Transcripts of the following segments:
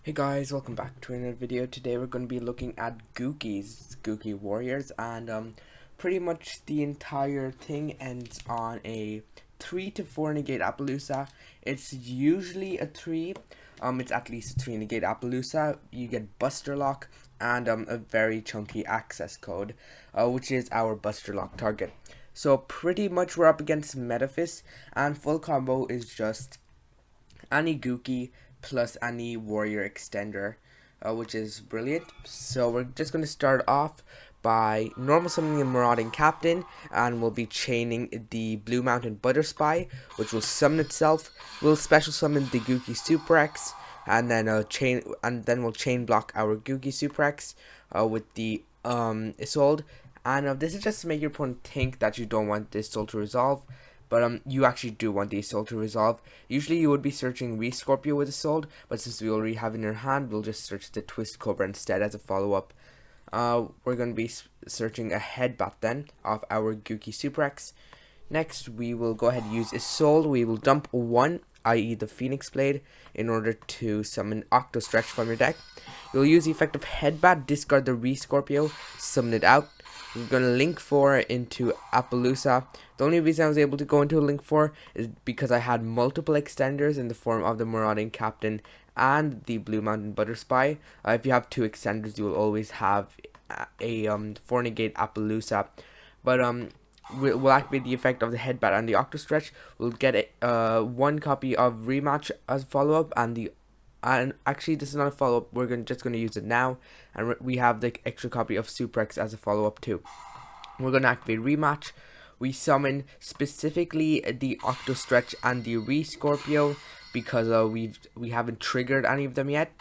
Hey guys, welcome back to another video. Today we're going to be looking at Goukis, Gouki warriors, and pretty much the entire thing ends on a 3 to 4 negate Appaloosa. It's usually a 3, it's at least a 3 negate Appaloosa. You get Buster Lock and a very chunky access code, which is our Buster Lock target. So pretty much we're up against Metaphys, and full combo is just any Gouki plus any warrior extender, which is brilliant. So we're just going to start off by normal summoning the marauding captain, and we'll be chaining the Blue Mountain Butter Spy, which will summon itself. We'll special summon the Gouki Super X, and then we'll chain block our Gouki Super X with the Isolde. And this is just to make your opponent think that you don't want this soul to resolve, but you actually do want the Isolde to resolve. Usually you would be searching Re-Scorpio with Isolde, but since we already have in your hand, we'll just search the Twist Cobra instead as a follow-up. We're going to be searching a Headbat then of our Gouki Super X. Next, we will go ahead and use Isolde. We will dump one, i.e. the Phoenix Blade, in order to summon Octo Stretch from your deck. You'll use the effect of Headbat, discard the Re-Scorpio, summon it out. We're going to link 4 into Appaloosa. The only reason I was able to go into a link 4 is because I had multiple extenders in the form of the Marauding Captain and the Blue Mountain Butter Spy. If you have 2 extenders, you will always have a 4 negate Appaloosa. But we'll activate the effect of the Headbat and the Octo Stretch. We'll get one copy of Rematch as follow-up, and actually this is not a follow-up, we're just going to use it now, and we have the extra copy of Super X as a follow-up too. We're going to activate Rematch. We summon specifically the Octo Stretch and the Re-Scorpio because we haven't triggered any of them yet.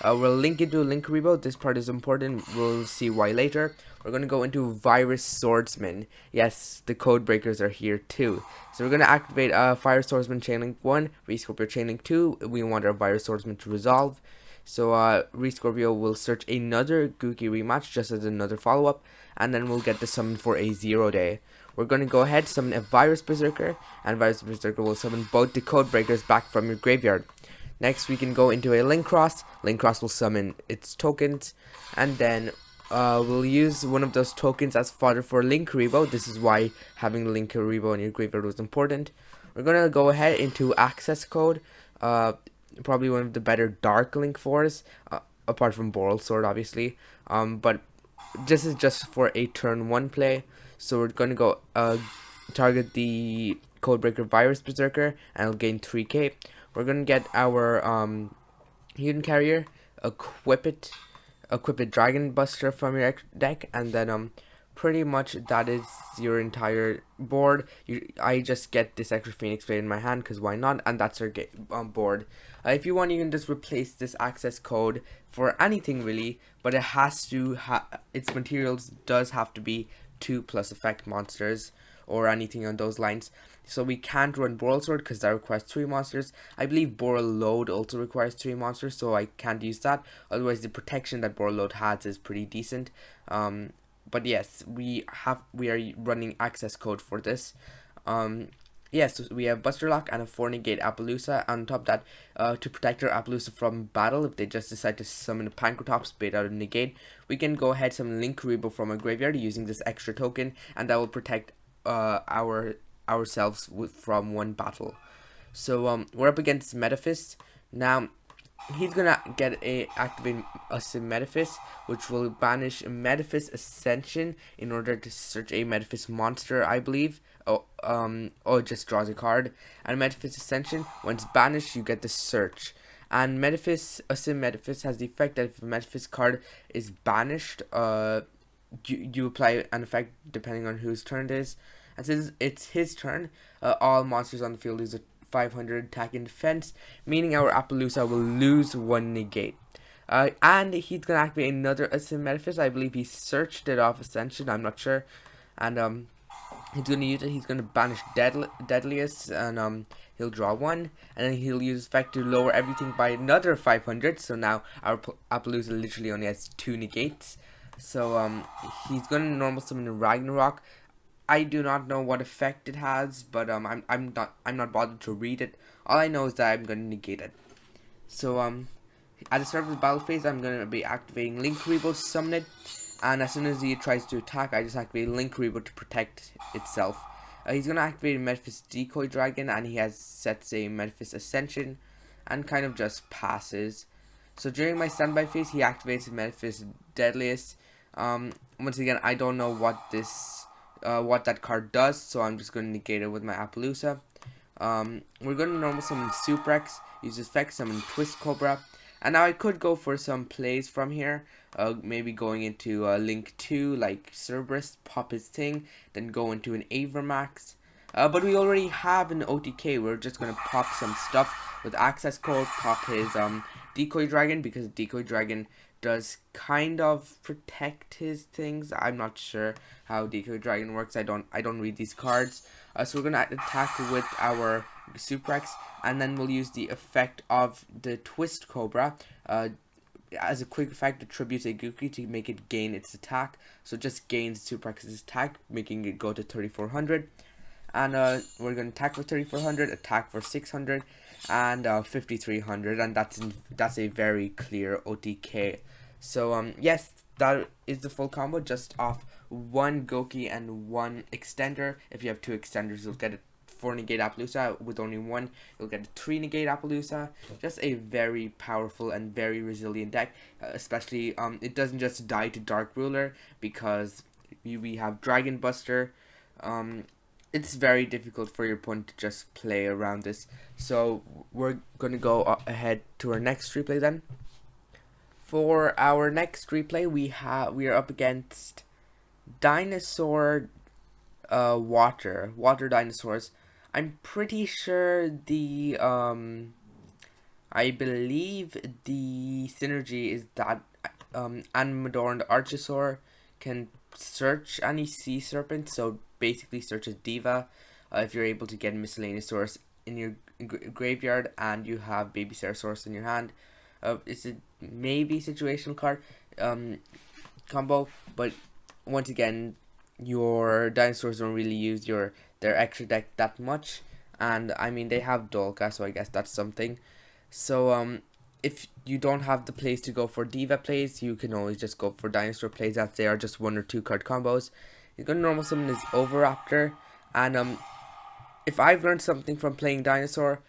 We'll link into a Linkuriboh. This part is important, we'll see why later. We're going to go into Virus Swordsman. Yes, the code breakers are here too. So we're going to activate Fire Swordsman Chainlink 1, Re-Scorpio Chainlink 2. We want our Virus Swordsman to resolve. So Re-Scorpio will search another Gouki Rematch just as another follow-up, and then we'll get the summon for a 0 day. We're going to go ahead, summon a Virus Berserker, and Virus Berserker will summon both the code breakers back from your graveyard. Next, we can go into a Link Cross. Link Cross will summon its tokens, and then we'll use one of those tokens as fodder for Linkuriboh. This is why having Linkuriboh in your graveyard was important. We're going to go ahead into Access Code, probably one of the better Dark Link 4s, apart from Boral Sword obviously, but this is just for a turn 1 play. So we're going to go target the Codebreaker Virus Berserker, and it'll gain 3k. We're going to get our Hidden Carrier, equip it Dragon Buster from your deck, and then pretty much that is your entire board. I just get this extra Phoenix Blade in my hand because why not, and that's our board. If you want, you can just replace this access code for anything really, but it has to its materials does have to be 2+ effect monsters or anything on those lines. So we can't run Boral Sword because that requires 3 monsters. I believe Boral Load also requires 3 monsters, so I can't use that. Otherwise, the protection that Boral Load has is pretty decent. But yes, we are running access code for this. Yes, so we have Buster Lock and a 4 negate Appaloosa. On top of that, to protect our Appaloosa from battle, if they just decide to summon a Pankratops bait out of negate, we can go ahead summon Linkuriboh from our graveyard using this extra token, and that will protect ourselves from one battle. So we're up against Metaphys. Now he's gonna activate a Metaphys, which will banish Metaphys Ascension in order to search a Metaphys monster, I believe. It just draws a card. And Metaphys Ascension, when it's banished, you get the search. And Metaphys has the effect that if a Metaphys card is banished, you apply an effect depending on whose turn it is. And since it's his turn, all monsters on the field lose a 500 attack and defense, meaning our Appaloosa will lose 1 negate. And he's gonna activate another Metaphys. I believe he searched it off Ascension, I'm not sure. And he's gonna use it. He's gonna banish Deadliest, and he'll draw 1, and then he'll use effect to lower everything by another 500. So now our Appaloosa literally only has 2 negates. So he's gonna normal summon Ragnarok. I do not know what effect it has, but I'm not bothered to read it. All I know is that I'm gonna negate it. So At the start of the battle phase, I'm going to be activating Link Rebo Summoned, and as soon as he tries to attack, I just activate Link Rebo to protect itself. He's going to activate Metaphys Decoy Dragon, and he has sets a Metaphys Ascension, and kind of just passes. So during my standby phase, he activates Metaphys Deadliest. Once again, I don't know what that card does, so I'm just going to negate it with my Appaloosa. We're going to normal summon Suprex, use effect, summon Twist Cobra. And now I could go for some plays from here, maybe going into Link 2 like Cerberus, pop his thing, then go into an Avermax. But we already have an OTK, we're just going to pop some stuff with access code, pop his Decoy Dragon, because Decoy Dragon does kind of protect his things. I'm not sure how Decoy Dragon works, I don't read these cards. So we're going to attack with our Suprex, and then we'll use the effect of the Twist Cobra. As a quick effect, it tributes a Gouki to make it gain its attack. So it just gains Suprex's attack, making it go to 3400. And we're going to attack for 3400, attack for 600, and 5300, and that's a very clear OTK. So yes, that is the full combo, just off one Gouki and one extender. If you have two extenders, you'll get a 4 negate Appaloosa. With only one, you'll get a 3 negate Appaloosa. Just a very powerful and very resilient deck, especially it doesn't just die to Dark Ruler, because we have Dragon Buster. It's very difficult for your opponent to just play around this. So we're gonna go ahead to our next replay then. For our next replay, we are up against dinosaur water dinosaurs. I'm pretty sure the I believe the synergy is that Animador and Archosaur can search any sea serpent, so basically search as Diva. If you're able to get Miscellaneous Source in your graveyard and you have Baby Ceratosaurus in your hand, it's a maybe situational card combo, but once again, your dinosaurs don't really use their extra deck that much, and I mean they have Dolka, so I guess that's something. So if you don't have the plays to go for Diva plays, you can always just go for dinosaur plays, as they are just 1 or 2 card combos. You're gonna normal summon this Oviraptor, and if I've learned something from playing dinosaur,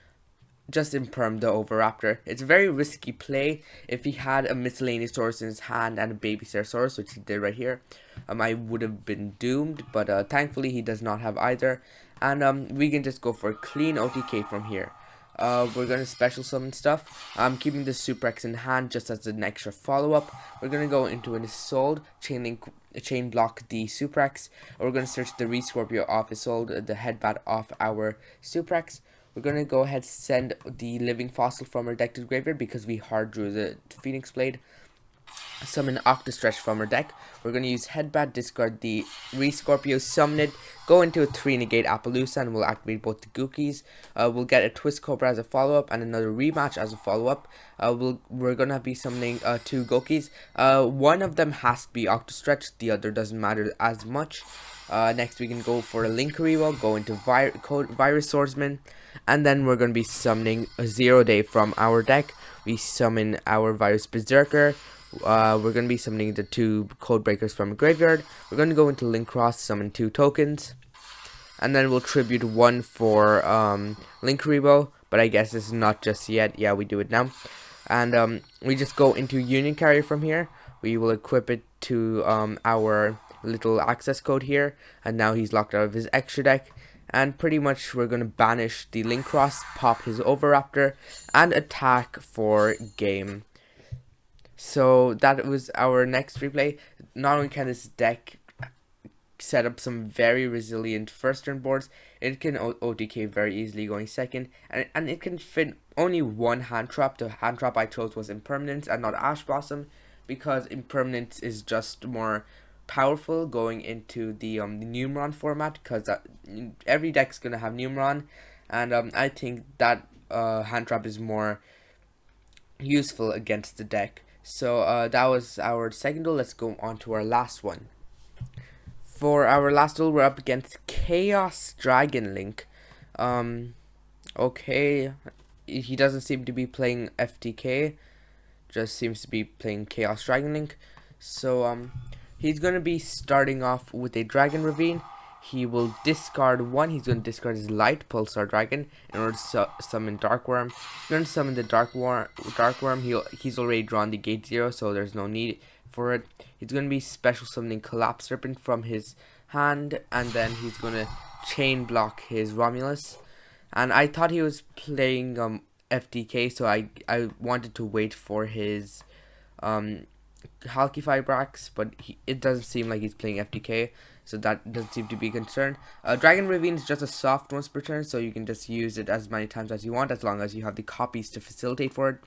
just imperm the Oviraptor. It's a very risky play. If he had a Miscellaneous Source in his hand and a Baby Ceratosaurus, which he did right here, I would have been doomed, but thankfully he does not have either, and we can just go for a clean OTK from here. We're going to special summon stuff. I'm keeping the Suprex in hand just as an extra follow-up. We're going to go into an Assault, chain block the Suprex. We're going to search the Rescorpio off Assault, the Headbat off our Suprex. We're going to go ahead send the Living Fossil from our deck to the graveyard because we hard drew the Phoenix Blade. Summon Octostretch from our deck. We're going to use Headbat, discard the Rescorpio, summon it, go into a 3 negate Appaloosa, and we'll activate both the Goukis. We'll get a Twist Cobra as a follow-up and another Rematch as a follow-up. We're going to be summoning 2 Goukis. One of them has to be Octostretch, the other doesn't matter as much. Next we can go for a Link Revo, go into Virus Swordsman, and then we're going to be summoning a 0 Day from our deck. We summon our Virus Berserker. We're going to be summoning the 2 Codebreakers from a graveyard. We're going to go into Link Cross, summon 2 tokens, and then we'll tribute 1 for Link Revo, but I guess this is not just yet. Yeah, we do it now. And we just go into Union Carrier from here. We will equip it to our little access code here, and now he's locked out of his extra deck. And pretty much we're going to banish the Link Cross, pop his Oviraptor, and attack for game. So that was our next replay. Not only can this deck set up some very resilient first turn boards, it can OTK very easily going second, and it can fit only one hand trap. The hand trap I chose was Impermanence and not Ash Blossom, because Impermanence is just more powerful going into the Numeron format, because every deck's gonna have Numeron, and I think that hand trap is more useful against the deck. So that was our second duel. Let's go on to our last one. For our last duel, we're up against Chaos Dragon Link. Okay, he doesn't seem to be playing FTK. just seems to be playing Chaos Dragon Link. So he's gonna be starting off with a Dragon Ravine. He will discard one. He's going to discard his Light Pulsar Dragon in order to summon Dark Worm. He's going to summon the Dark Worm. He's already drawn the Gate 0, so there's no need for it. He's going to be special summoning Collapse Serpent from his hand, and then he's going to chain block his Romulus. And I thought he was playing FDK, so I wanted to wait for his Halky Fibrax, but it doesn't seem like he's playing FDK, so that doesn't seem to be a concern. Dragon Ravine is just a soft once per turn, so you can just use it as many times as you want, as long as you have the copies to facilitate for it.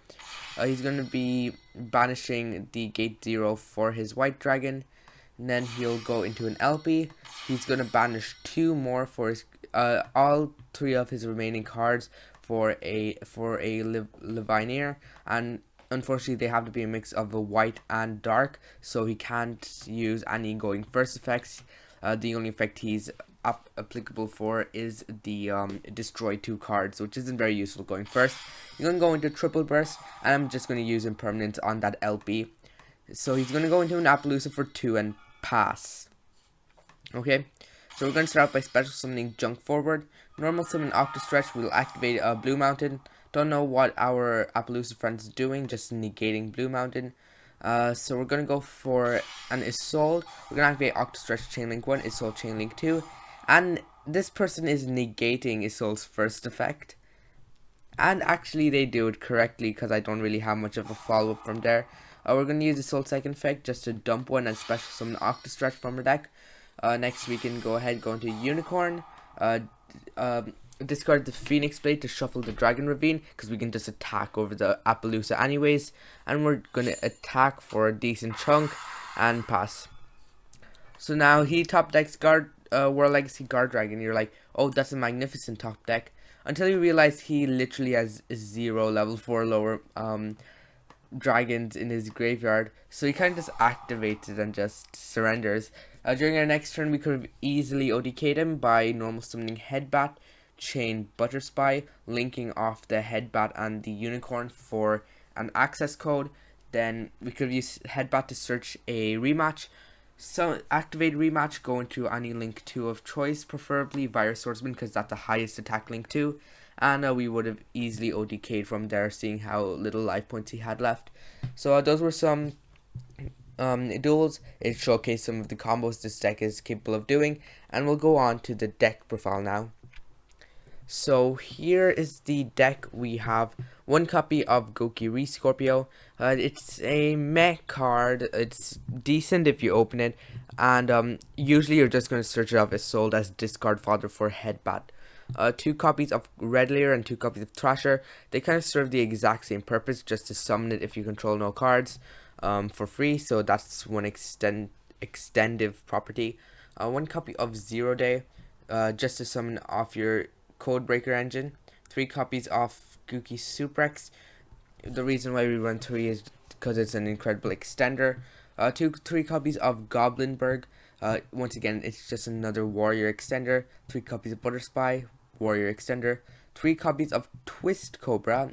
He's going to be banishing the Gate 0 for his White Dragon, and then he'll go into an LP. He's going to banish 2 more for his all 3 of his remaining cards for a Levineer, and unfortunately they have to be a mix of a white and dark, so he can't use any going first effects. The only effect he's applicable for is the destroy 2 cards, which isn't very useful going first. You're going to go into triple burst, and I'm just going to use impermanence on that LP. So he's going to go into an Appaloosa for 2 and pass. Okay, so we're going to start out by special summoning Junk Forward. Normal summon Octostretch will activate Blue Mountain. Don't know what our Appaloosa friend is doing, just negating Blue Mountain. So we're going to go for an Isolde. We're going to activate Octostretch Chainlink 1, Isolde Chainlink 2. And this person is negating Isolde's first effect. And actually they do it correctly, because I don't really have much of a follow-up from there. We're going to use Isolde's second effect just to dump one and special summon Octostretch from our deck. Next we can go into Unicorn. Discard the Phoenix Blade to shuffle the Dragon Ravine, because we can just attack over the Appaloosa anyways, and we're gonna attack for a decent chunk and pass. So now he top decks World Legacy Guard Dragon. You're like, oh, that's a magnificent top deck, until you realize he literally has 0 level 4 lower dragons in his graveyard, so he kind of just activates it and just surrenders. During our next turn, we could have easily ODK'd him by normal summoning Headbat, chain Butterspy, linking off the Headbat and the Unicorn for an access code. Then we could use Headbat to search a rematch. So activate rematch, go into any link 2 of choice, preferably Virus Swordsman, because that's the highest attack link 2. And we would have easily ODK'd from there, seeing how little life points he had left. So those were some duels. It showcased some of the combos this deck is capable of doing, and we'll go on to the deck profile now. So here is the deck. We have 1 copy of Gouki Re-Scorpio. It's a meh card. It's decent if you open it, and usually you're just going to search it off as sold as discard fodder for Headbat. 2 copies of Red Layer and 2 copies of Thrasher. They kind of serve the exact same purpose, just to summon it if you control no cards for free, so that's one extendive property. 1 copy of Zero Day, just to summon off your Codebreaker engine. 3 copies of Gouki Suprex. The reason why we run 3 is because it's an incredible extender. 3 copies of Goblinberg. Once again, it's just another warrior extender. 3 copies of Butterspy, warrior extender. 3 copies of Twist Cobra,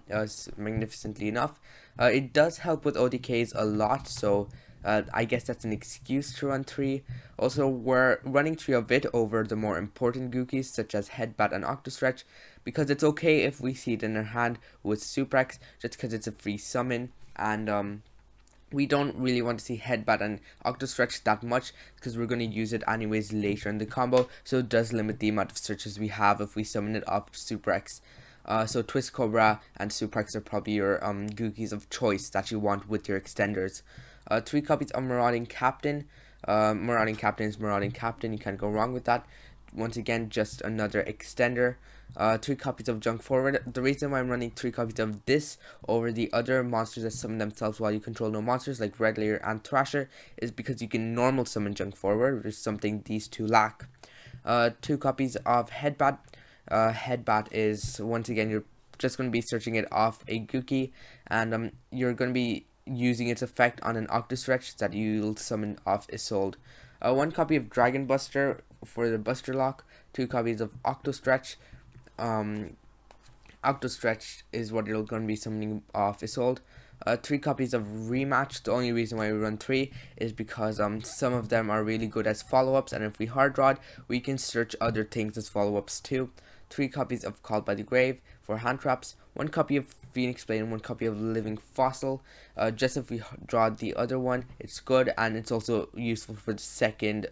magnificently enough. It does help with ODKs a lot, so I guess that's an excuse to run 3. Also, we're running 3 of it over the more important Goukis, such as Headbat and Octostretch, because it's okay if we see it in our hand with Suprex, just because it's a free summon, and we don't really want to see Headbat and Octostretch that much, because we're going to use it anyways later in the combo, so it does limit the amount of searches we have if we summon it off Suprex. So Twist Cobra and Suprex are probably your Goukis of choice that you want with your extenders. 3 copies of Marauding Captain. Marauding Captain is Marauding Captain, you can't go wrong with that. Once again, just another extender. 3 copies of Junk Forward. The reason why I'm running 3 copies of this over the other monsters that summon themselves while you control no monsters, like Red Layer and Thrasher, is because you can normal summon Junk Forward, which is something these 2 lack. 2 copies of Headbat. Headbat is, once again, you're just going to be searching it off a Gouki, and you're going to be using its effect on an Octostretch that you'll summon off Isolde. 1 copy of Dragon Buster for the Buster lock. 2 copies of Octostretch. Octostretch is what you're going to be summoning off Isolde. 3 copies of rematch. The only reason why we run 3 is because some of them are really good as follow-ups, and if we hard rod, we can search other things as follow-ups too. 3 copies of Called by the Grave for hand traps, 1 copy of Phoenix Blade, and 1 copy of Living Fossil. Just if we draw the other one, it's good, and it's also useful for the second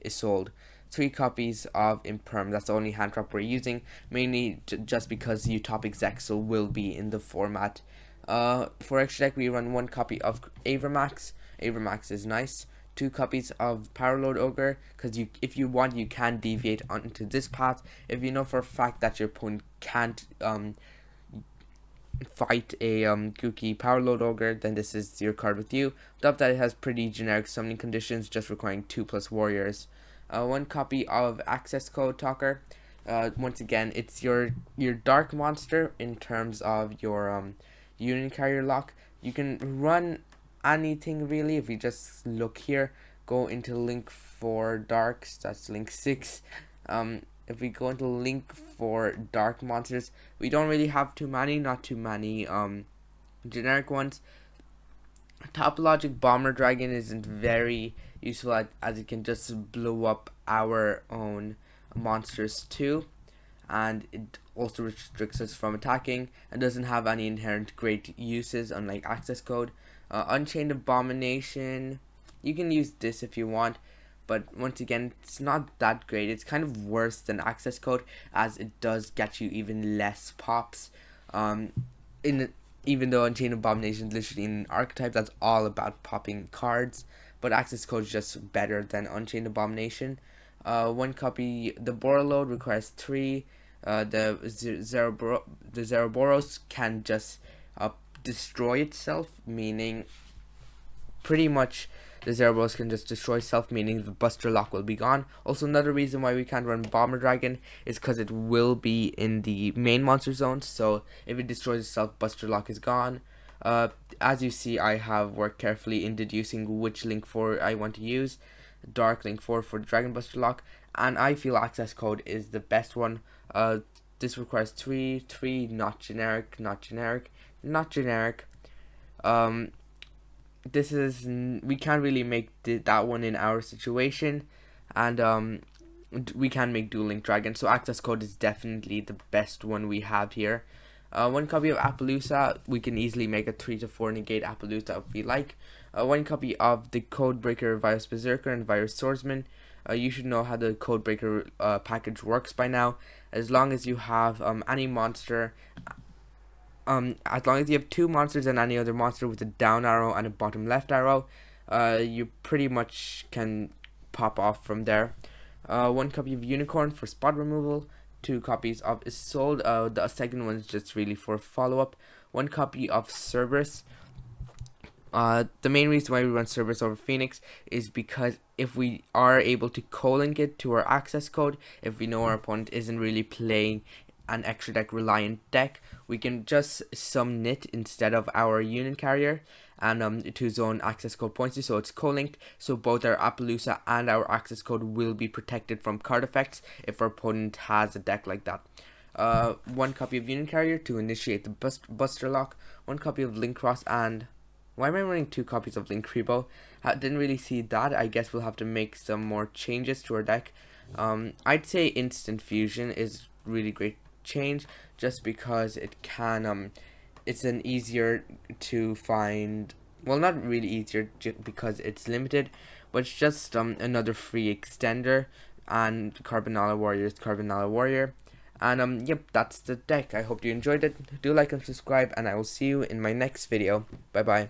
Isolde. 3 copies of Imperm. That's the only hand trap we're using, mainly just because Utopic Zexal will be in the format. For extra deck, we run 1 copy of Avermax. Avermax is nice. 2 copies of Powerload Ogre, because if you want, you can deviate onto this path. If you know for a fact that your opponent can't fight a Gouki Powerload Ogre, then this is your card with you. Top that, it has pretty generic summoning conditions, just requiring 2+ warriors. 1 copy of Access Code Talker. Once again, it's your dark monster in terms of your Union Carrier lock. You can run anything really. If we just look here, go into link for darks, that's link 6. If we go into link for dark monsters, we don't really have not too many generic ones. Topologic Bomber Dragon isn't very useful as it can just blow up our own monsters too, and it also restricts us from attacking and doesn't have any inherent great uses, unlike Access Code. Unchained Abomination, you can use this if you want, but once again, it's not that great. It's kind of worse than Access Code, as it does get you even less pops. Even though Unchained Abomination is literally an archetype that's all about popping cards, but Access Code is just better than Unchained Abomination. 1 copy, the Borreload requires 3. The Zeroboros can just destroy itself, meaning pretty much the Zeroboros can just destroy itself, meaning the Buster Lock will be gone. Also, another reason why we can't run Bomber Dragon is because it will be in the main monster zone, so if it destroys itself, Buster Lock is gone. As you see, I have worked carefully in deducing which link 4 I want to use. Dark link 4 for the Dragon Buster Lock, and I feel Access Code is the best one. This requires 3, not generic. This is, we can't really make that one in our situation, and we can make Dual Link Dragon, so Access Code is definitely the best one we have here. 1 copy of Appaloosa, we can easily make a 3 to 4 negate Appaloosa if we like. 1 copy of the Codebreaker Virus Berserker and Virus Swordsman. You should know how the Codebreaker package works by now. As long as you have any monster, as long as you have 2 monsters and any other monster with a down arrow and a bottom left arrow, you pretty much can pop off from there. 1 copy of Unicorn for spot removal. 2 copies of Isolde. The second one is just really for follow-up. 1 copy of Cerberus. The main reason why we run Cerberus over Phoenix is because if we are able to co-link it to our Access Code, if we know our opponent isn't really playing an extra deck reliant deck, we can just summon it instead of our Union Carrier and to zone Access Code points to, so it's co-linked, so both our Appaloosa and our Access Code will be protected from card effects if our opponent has a deck like that. 1 copy of Union Carrier to initiate the Buster Lock, 1 copy of Link Cross, and why am I running 2 copies of Link Rebo? I didn't really see that. I guess we'll have to make some more changes to our deck. I'd say Instant Fusion is really great change, just because it can it's an easier to find, well, not really easier because it's limited, but it's just another free extender, and Carbonala Warrior is Carbonala Warrior. And yep, that's the deck. I hope you enjoyed it. Do like and subscribe, and I will see you in my next video. Bye bye.